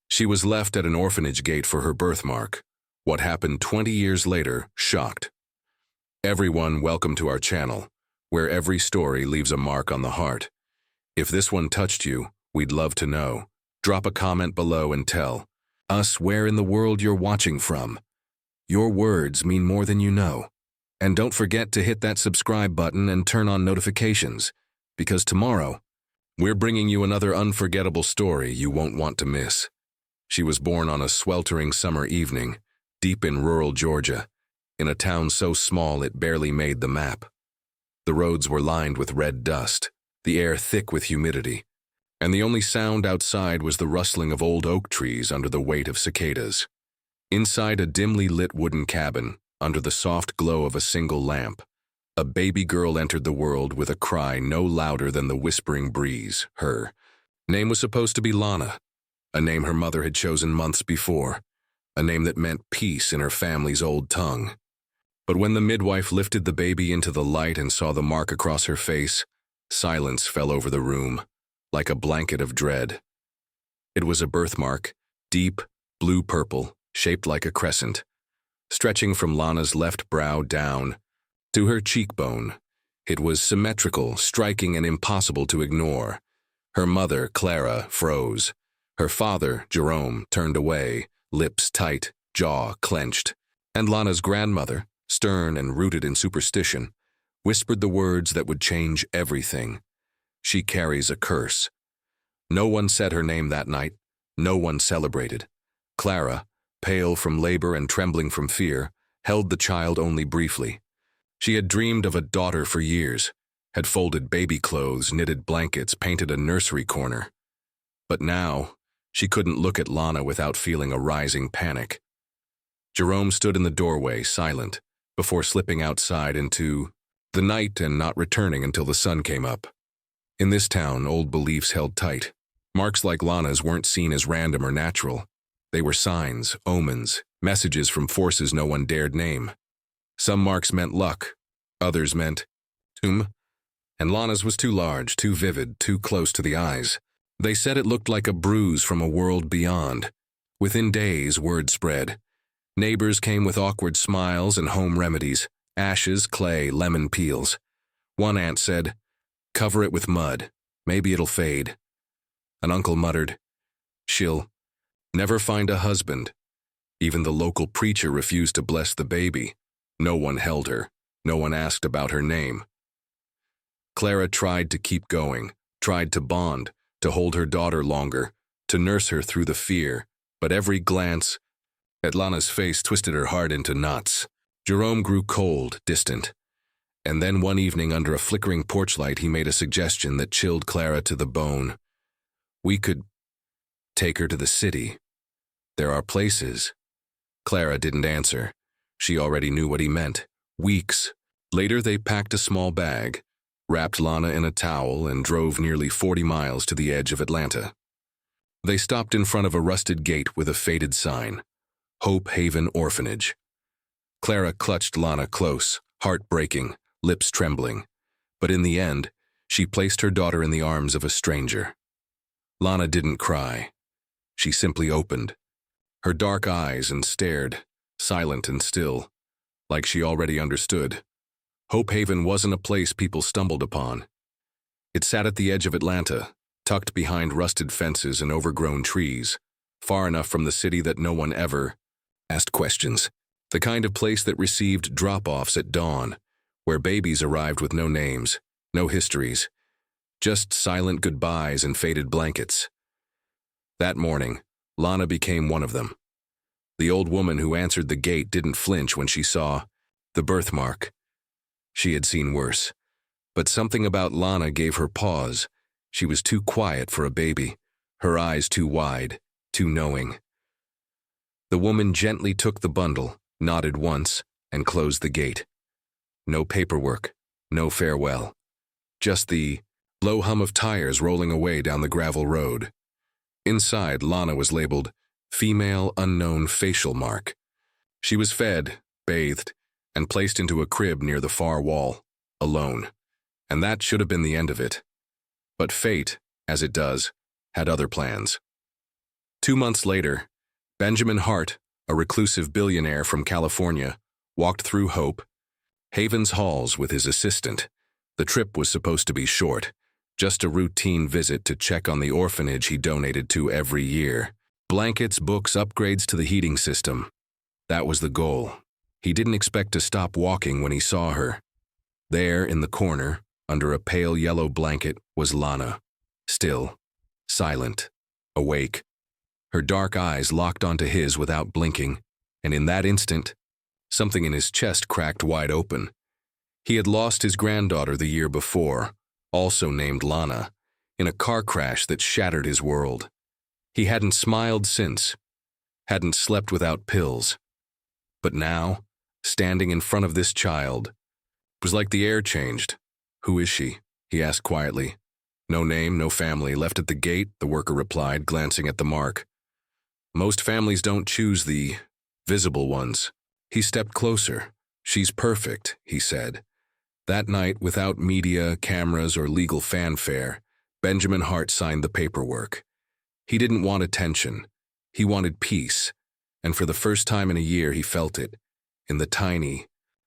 She was left at an orphanage gate for her birthmark. What happened 20 years later shocked. Everyone, welcome to our channel, where every story leaves a mark on the heart. If this one touched you, we'd love to know. Drop a comment below and tell us where in the world you're watching from. Your words mean more than you know. And don't forget to hit that subscribe button and turn on notifications, because tomorrow, we're bringing you another unforgettable story you won't want to miss. She was born on a sweltering summer evening, deep in rural Georgia, in a town so small it barely made the map. The roads were lined with red dust, the air thick with humidity, and the only sound outside was the rustling of old oak trees under the weight of cicadas. Inside a dimly lit wooden cabin, under the soft glow of a single lamp, a baby girl entered the world with a cry no louder than the whispering breeze. Her name was supposed to be Lana, a name her mother had chosen months before, a name that meant peace in her family's old tongue. But when the midwife lifted the baby into the light and saw the mark across her face, silence fell over the room, like a blanket of dread. It was a birthmark, deep, blue-purple, shaped like a crescent, stretching from Lana's left brow down to her cheekbone. It was symmetrical, striking, and impossible to ignore. Her mother, Clara, froze. Her father, Jerome, turned away, lips tight, jaw clenched. And Lana's grandmother, stern and rooted in superstition, whispered the words that would change everything. She carries a curse. No one said her name that night. No one celebrated. Clara, pale from labor and trembling from fear, held the child only briefly. She had dreamed of a daughter for years, had folded baby clothes, knitted blankets, painted a nursery corner. But now, she couldn't look at Lana without feeling a rising panic. Jerome stood in the doorway, silent, before slipping outside into the night and not returning until the sun came up. In this town, old beliefs held tight. Marks like Lana's weren't seen as random or natural. They were signs, omens, messages from forces no one dared name. Some marks meant luck, others meant doom, and Lana's was too large, too vivid, too close to the eyes. They said it looked like a bruise from a world beyond. Within days, word spread. Neighbors came with awkward smiles and home remedies, ashes, clay, lemon peels. One aunt said, "Cover it with mud, maybe it'll fade." An uncle muttered, "She'll never find a husband." Even the local preacher refused to bless the baby. No one held her. No one asked about her name. Clara tried to keep going, tried to bond, to hold her daughter longer, to nurse her through the fear, but every glance at Lana's face twisted her heart into knots. Jerome grew cold, distant, and then one evening under a flickering porch light he made a suggestion that chilled Clara to the bone. "We could take her to the city. There are places." Clara didn't answer. She already knew what he meant. Weeks later, they packed a small bag, wrapped Lana in a towel, and drove nearly 40 miles to the edge of Atlanta. They stopped in front of a rusted gate with a faded sign, Hope Haven Orphanage. Clara clutched Lana close, heart breaking, lips trembling. But in the end, she placed her daughter in the arms of a stranger. Lana didn't cry. She simply opened her dark eyes and stared, silent and still, like she already understood. Hope Haven wasn't a place people stumbled upon. It sat at the edge of Atlanta, tucked behind rusted fences and overgrown trees, far enough from the city that no one ever asked questions. The kind of place that received drop-offs at dawn, where babies arrived with no names, no histories, just silent goodbyes and faded blankets. That morning, Lana became one of them. The old woman who answered the gate didn't flinch when she saw the birthmark. She had seen worse, but something about Lana gave her pause. She was too quiet for a baby, her eyes too wide, too knowing. The woman gently took the bundle, nodded once, and closed the gate. No paperwork, no farewell. Just the low hum of tires rolling away down the gravel road. Inside, Lana was labeled Female Unknown Facial Mark. She was fed, bathed, and placed into a crib near the far wall, alone. And that should have been the end of it. But fate, as it does, had other plans. 2 months later, Benjamin Hart, a reclusive billionaire from California, walked through Hope Haven's halls with his assistant. The trip was supposed to be short, just a routine visit to check on the orphanage he donated to every year. Blankets, books, upgrades to the heating system. That was the goal. He didn't expect to stop walking when he saw her. There, in the corner, under a pale yellow blanket, was Lana. Still, silent, awake. Her dark eyes locked onto his without blinking, and in that instant, something in his chest cracked wide open. He had lost his granddaughter the year before, also named Lana, in a car crash that shattered his world. He hadn't smiled since, hadn't slept without pills. But now, standing in front of this child, it was like the air changed. "Who is she?" he asked quietly. "No name, no family, left at the gate," the worker replied, glancing at the mark. "Most families don't choose the visible ones." He stepped closer. "She's perfect," he said. That night, without media, cameras, or legal fanfare, Benjamin Hart signed the paperwork. He didn't want attention. He wanted peace. And for the first time in a year, he felt it, in the tiny,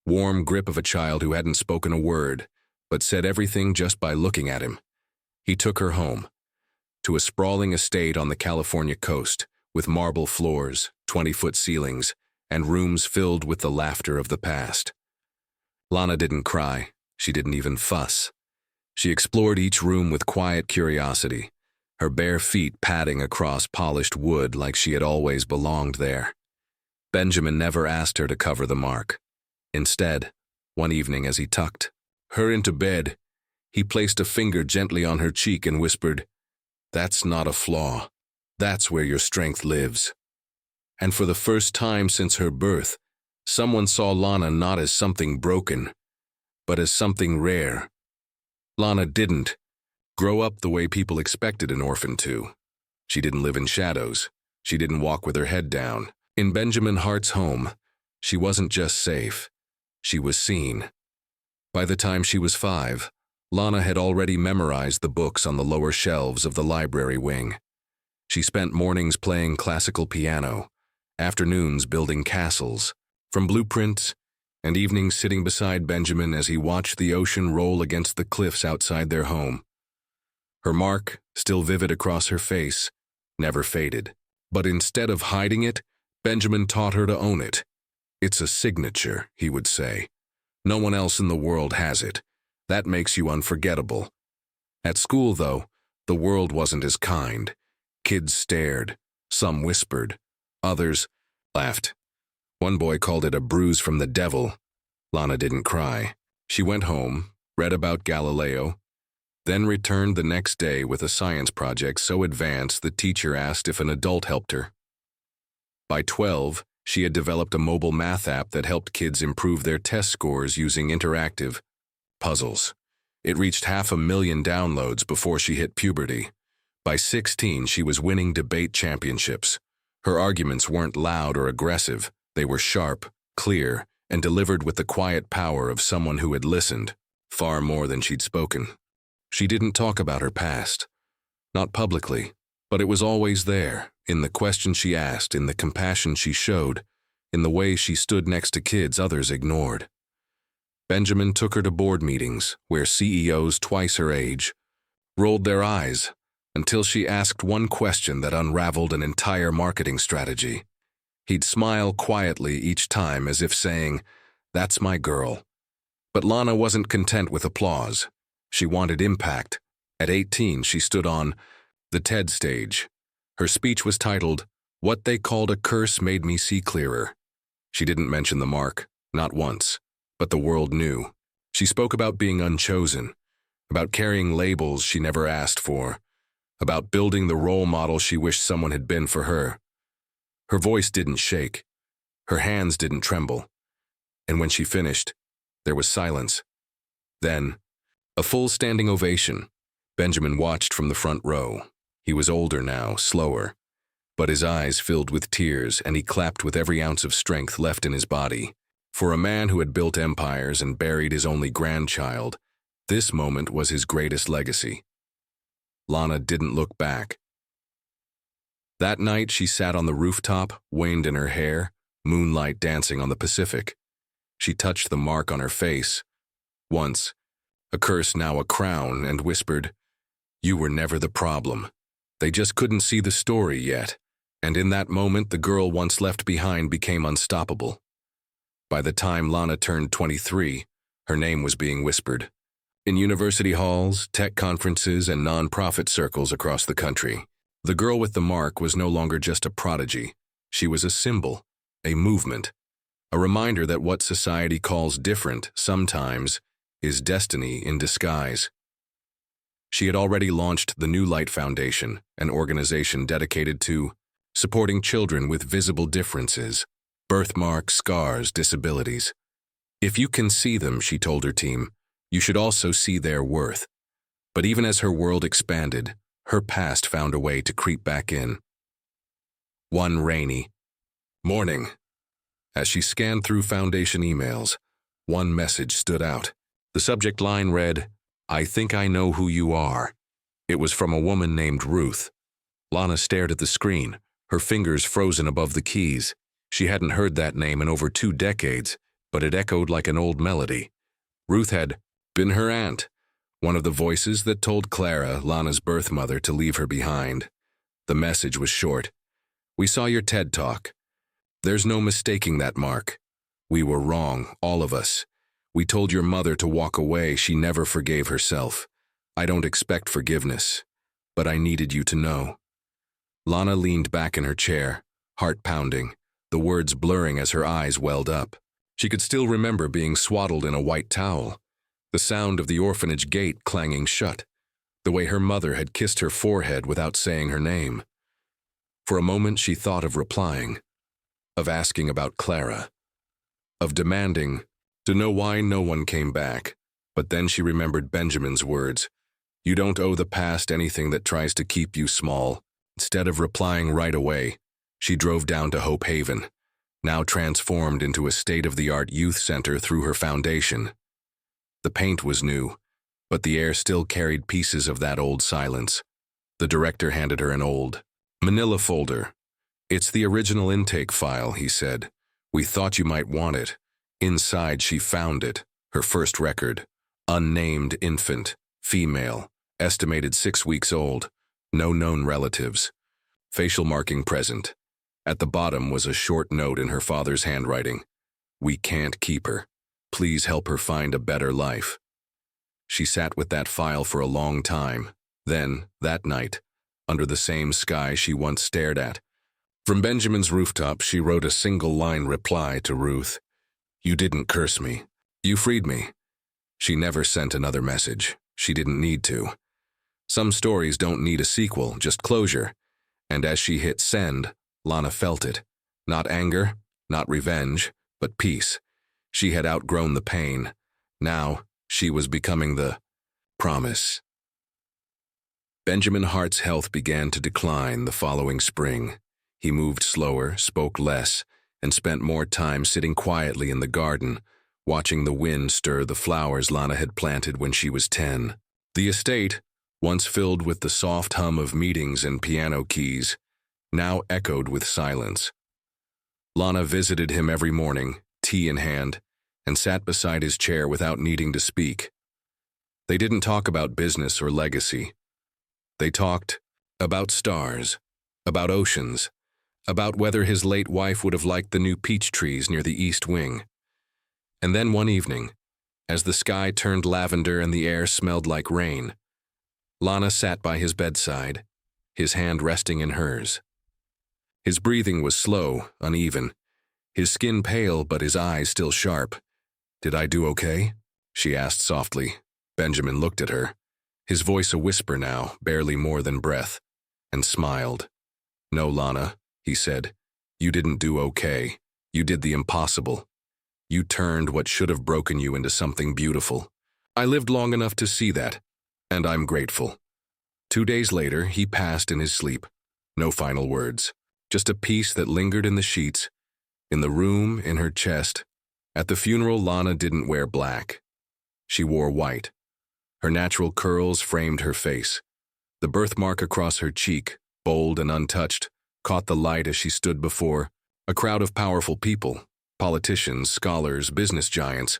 warm grip of a child who hadn't spoken a word, but said everything just by looking at him. He took her home, to a sprawling estate on the California coast, with marble floors, 20-foot ceilings, and rooms filled with the laughter of the past. Lana didn't cry. She didn't even fuss. She explored each room with quiet curiosity, her bare feet padding across polished wood like she had always belonged there. Benjamin never asked her to cover the mark. Instead, one evening as he tucked her into bed, he placed a finger gently on her cheek and whispered, "That's not a flaw. That's where your strength lives." And for the first time since her birth, someone saw Lana not as something broken, but as something rare. Lana didn't grow up the way people expected an orphan to. She didn't live in shadows. She didn't walk with her head down. In Benjamin Hart's home, she wasn't just safe. She was seen. By the time she was 5, Lana had already memorized the books on the lower shelves of the library wing. She spent mornings playing classical piano, afternoons building castles, from blueprints, and evenings sitting beside Benjamin as he watched the ocean roll against the cliffs outside their home. Her mark, still vivid across her face, never faded. But instead of hiding it, Benjamin taught her to own it. "It's a signature," he would say. "No one else in the world has it. That makes you unforgettable." At school, though, the world wasn't as kind. Kids stared, some whispered, others laughed. One boy called it a bruise from the devil. Lana didn't cry. She went home, read about Galileo, then returned the next day with a science project so advanced the teacher asked if an adult helped her. By 12, she had developed a mobile math app that helped kids improve their test scores using interactive puzzles. It reached 500,000 downloads before she hit puberty. By 16, she was winning debate championships. Her arguments weren't loud or aggressive. They were sharp, clear, and delivered with the quiet power of someone who had listened, far more than she'd spoken. She didn't talk about her past, not publicly, but it was always there, in the questions she asked, in the compassion she showed, in the way she stood next to kids others ignored. Benjamin took her to board meetings, where CEOs twice her age rolled their eyes until she asked one question that unraveled an entire marketing strategy. He'd smile quietly each time as if saying, "That's my girl." But Lana wasn't content with applause. She wanted impact. At 18, she stood on the TED stage. Her speech was titled, "What They Called a Curse Made Me See Clearer." She didn't mention the mark, not once, but the world knew. She spoke about being unchosen, about carrying labels she never asked for, about building the role model she wished someone had been for her. Her voice didn't shake. Her hands didn't tremble. And when she finished, there was silence. Then, a full standing ovation. Benjamin watched from the front row. He was older now, slower, but his eyes filled with tears, and he clapped with every ounce of strength left in his body. For a man who had built empires and buried his only grandchild, this moment was his greatest legacy. Lana didn't look back. That night, she sat on the rooftop, wind in her hair, moonlight dancing on the Pacific. She touched the mark on her face. Once, a curse now a crown, and whispered, "You were never the problem." They just couldn't see the story yet, and in that moment the girl once left behind became unstoppable. By the time Lana turned 23, her name was being whispered in university halls, tech conferences, and non-profit circles across the country. The girl with the mark was no longer just a prodigy. She was a symbol, a movement, a reminder that what society calls different sometimes is destiny in disguise. She had already launched the New Light Foundation, an organization dedicated to supporting children with visible differences, birthmarks, scars, disabilities. If you can see them, she told her team, you should also see their worth. But even as her world expanded, her past found a way to creep back in. One rainy morning, as she scanned through Foundation emails, one message stood out. The subject line read, "I think I know who you are." It was from a woman named Ruth. Lana stared at the screen, her fingers frozen above the keys. She hadn't heard that name in over 2 decades, but it echoed like an old melody. Ruth had been her aunt, one of the voices that told Clara, Lana's birth mother, to leave her behind. The message was short. "We saw your TED Talk. There's no mistaking that mark. We were wrong, all of us. We told your mother to walk away. She never forgave herself. I don't expect forgiveness, but I needed you to know." Lana leaned back in her chair, heart pounding, the words blurring as her eyes welled up. She could still remember being swaddled in a white towel, the sound of the orphanage gate clanging shut, the way her mother had kissed her forehead without saying her name. For a moment she thought of replying, of asking about Clara, of demanding to know why no one came back. But then she remembered Benjamin's words, "You don't owe the past anything that tries to keep you small." Instead of replying right away, she drove down to Hope Haven, now transformed into a state-of-the-art youth center through her foundation. The paint was new, but the air still carried pieces of that old silence. The director handed her an old manila folder. "It's the original intake file," he said. "We thought you might want it." Inside she found it, her first record. Unnamed infant, female, estimated 6 weeks old, no known relatives. Facial marking present. At the bottom was a short note in her father's handwriting. "We can't keep her. Please help her find a better life." She sat with that file for a long time. Then, that night, under the same sky she once stared at, from Benjamin's rooftop she wrote a single-line reply to Ruth. "You didn't curse me. You freed me." She never sent another message. She didn't need to. Some stories don't need a sequel, just closure. And as she hit send, Lana felt it. Not anger, not revenge, but peace. She had outgrown the pain. Now, she was becoming the promise. Benjamin Hart's health began to decline the following spring. He moved slower, spoke less, and spent more time sitting quietly in the garden, watching the wind stir the flowers Lana had planted when she was 10. The estate, once filled with the soft hum of meetings and piano keys, now echoed with silence. Lana visited him every morning, tea in hand, and sat beside his chair without needing to speak. They didn't talk about business or legacy. They talked about stars, about oceans, about whether his late wife would have liked the new peach trees near the east wing. And then one evening, as the sky turned lavender and the air smelled like rain, Lana sat by his bedside, his hand resting in hers. His breathing was slow, uneven, his skin pale but his eyes still sharp. "Did I do okay?" she asked softly. Benjamin looked at her, his voice a whisper now, barely more than breath, and smiled. "No, Lana," he said. "You didn't do okay. You did the impossible. You turned what should have broken you into something beautiful. I lived long enough to see that, and I'm grateful." 2 days later, he passed in his sleep. No final words, just a peace that lingered in the sheets, in the room, in her chest. At the funeral, Lana didn't wear black. She wore white. Her natural curls framed her face. The birthmark across her cheek, bold and untouched, caught the light as she stood before a crowd of powerful people, politicians, scholars, business giants,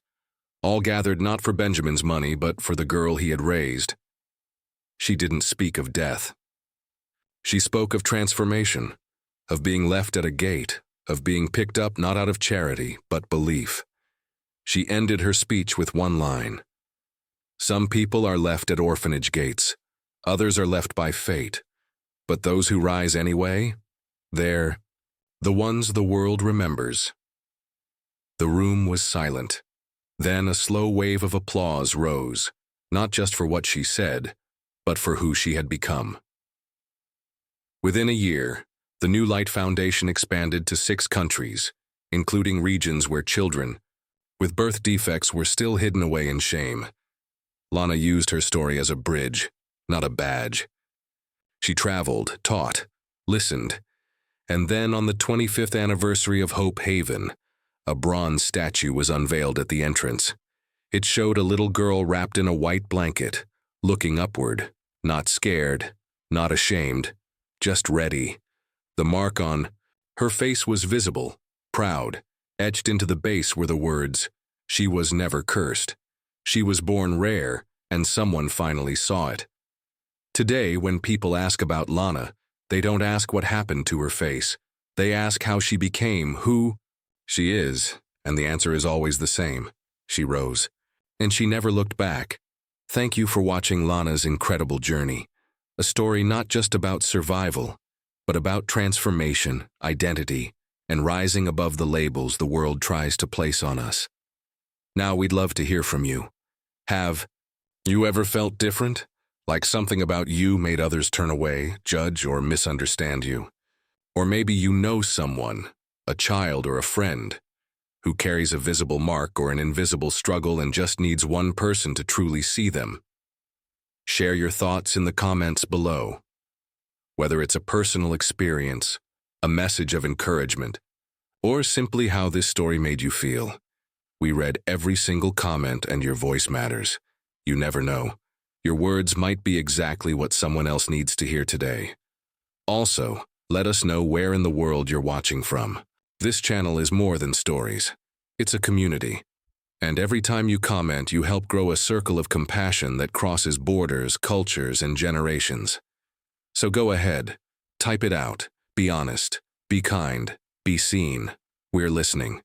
all gathered not for Benjamin's money but for the girl he had raised. She didn't speak of death. She spoke of transformation, of being left at a gate, of being picked up not out of charity but belief. She ended her speech with one line. Some people are left at orphanage gates, others are left by fate, but those who rise anyway, they're the ones the world remembers. The room was silent. Then a slow wave of applause rose, not just for what she said, but for who she had become. Within a year, the New Light Foundation expanded to 6 countries, including regions where children with birth defects were still hidden away in shame. Lana used her story as a bridge, not a badge. She traveled, taught, listened, and then on the 25th anniversary of Hope Haven, a bronze statue was unveiled at the entrance. It showed a little girl wrapped in a white blanket, looking upward, not scared, not ashamed, just ready. The mark on her face was visible, proud. Etched into the base were the words, "She was never cursed. She was born rare, and someone finally saw it." Today, when people ask about Lana, they don't ask what happened to her face. They ask how she became who she is, and the answer is always the same. She rose, and she never looked back. Thank you for watching Lana's incredible journey, a story not just about survival, but about transformation, identity, and rising above the labels the world tries to place on us. Now we'd love to hear from you. Have you ever felt different? Like something about you made others turn away, judge, or misunderstand you? Or maybe you know someone, a child or a friend, who carries a visible mark or an invisible struggle and just needs one person to truly see them. Share your thoughts in the comments below. Whether it's a personal experience, a message of encouragement, or simply how this story made you feel. We read every single comment and your voice matters. You never know. Your words might be exactly what someone else needs to hear today. Also, let us know where in the world you're watching from. This channel is more than stories. It's a community. And every time you comment, you help grow a circle of compassion that crosses borders, cultures, and generations. So go ahead, type it out. Be honest, be kind, be seen. We're listening.